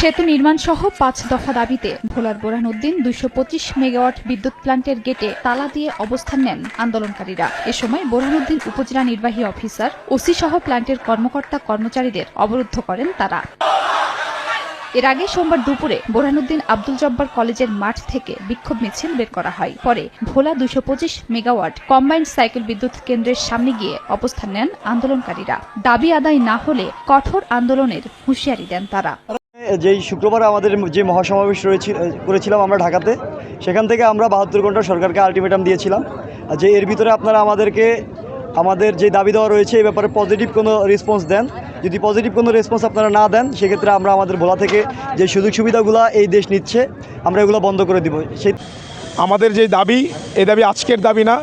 সেতু নির্মাণ সহ ৫ দফা দাবিতে ভোলার বোরহানউদ্দিন ২২৫ মেগাওয়াট বিদ্যুৎ প্ল্যান্টের গেটে তালা দিয়ে অবস্থান নেন আন্দোলনকারীরা। এ সময় বোরহানউদ্দিন উপজেলা নির্বাহী অফিসার, ওসি সহ প্ল্যান্টের কর্মকর্তা কর্মচারীদের অবরুদ্ধ করেন তারা। এর আগে সোমবার দুপুরে বোরহানউদ্দিন আব্দুল জব্বার কলেজের মাঠ থেকে বিক্ষোভ মিছিল বের করা হয়। পরে ভোলা ২২৫ মেগাওয়াট কম্বাইন্ড সাইকেল বিদ্যুৎ কেন্দ্রের সামনে গিয়ে অবস্থান নেন আন্দোলনকারীরা। দাবি আদায় না হলে কঠোর আন্দোলনের হুঁশিয়ারি দেন তারা। যেই শুক্রবার আমাদের যে মহাসমাবেশ করেছিলাম আমরা ঢাকাতে, সেখান থেকে আমরা ৭২ ঘন্টা সরকারকে আলটিমেটাম দিয়েছিলাম যে এর ভিতরে আপনারা আমাদের যে দাবি দেওয়া রয়েছে এই ব্যাপারে পজিটিভ কোনো রেসপন্স দেন। যদি পজিটিভ কোনো রেসপন্স আপনারা না দেন, সেক্ষেত্রে আমরা আমাদের ভোলা থেকে যে সুযোগ সুবিধাগুলো এই দেশ নিচ্ছে আমরা এগুলো বন্ধ করে দিব। আমাদের যে দাবি, এই দাবি আজকের দাবি না।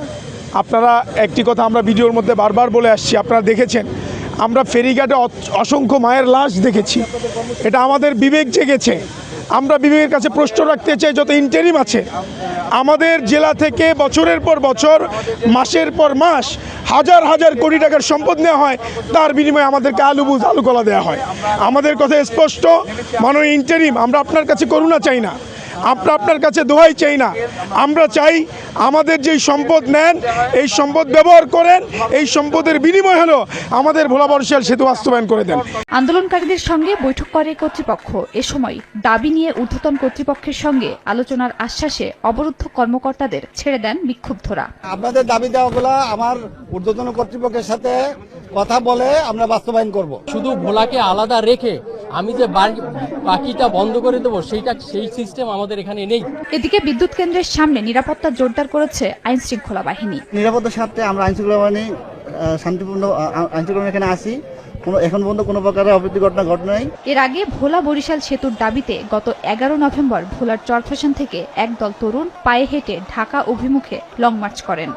আপনারা একটি কথা আমরা ভিডিওর মধ্যে বারবার বলে আসছি, আপনারা দেখেছেন, আমরা ফেরিঘাটে অসংখ্য মায়ের লাশ দেখেছি। এটা আমাদের বিবেক জেগেছে। আমরা বিবেকের কাছে প্রশ্ন রাখতে চাই, যত ইন্টারিম আছে আমাদের জেলা থেকে বছরের পর বছর, মাসের পর মাস হাজার হাজার কোটি টাকার সম্পদ নেওয়া হয়, তার বিনিময়ে আমাদেরকে আলু কলা দেওয়া হয়। আমাদের কথা স্পষ্ট, মাননীয় ইন্টারিম, আমরা আপনার কাছে করুণা চাই না, আমরা আপনার কাছে দোহাই চাই না। আমরা চাই আমাদের যেই সম্পদ নেন, এই সম্পদ ব্যবহার করেন, এই সম্পদের বিনিময় হলো আমাদের ভোলা বরিশাল সেতু বাস্তবায়ন করে দেন। আন্দোলনকারীদের সঙ্গে বৈঠক করে কর্তৃপক্ষ। এ সময় দাবি নিয়ে ঊর্ধ্বতন কর্তৃপক্ষের সঙ্গে আলোচনার আশ্বাসে অবরুদ্ধ কর্মকর্তাদের ছেড়ে দেন বিক্ষুব্ধরা। আপনাদের দাবি দেওয়াগুলো আমার ঊর্ধ্বতন কর্তৃপক্ষের সাথে কথা বলে আমরা বাস্তবায়ন করব। শুধু ভোলাকে আলাদা রেখে আমি যে বাকিটা বন্ধ করে দেবো, সেই সিস্টেম আমাদের এখানে নেই। এদিকে বিদ্যুৎ কেন্দ্রের সামনে নিরাপত্তা জোরদার করেছে আইন শৃঙ্খলা বাহিনী। নিরাপত্তার স্বার্থে আমরা আইন শৃঙ্খলা বাহিনী শান্তিপূর্ণ আইন শৃঙ্খলা এখানে আসি। এখন পর্যন্ত কোনো প্রকারের অপ্রীতি ঘটনা নাই। এর আগে ভোলা বরিশাল সেতুর দাবিতে গত ১১ নভেম্বর ভোলার চরফ্যাশন থেকে একদল তরুণ পায়ে হেঁটে ঢাকা অভিমুখে লং মার্চ করেন।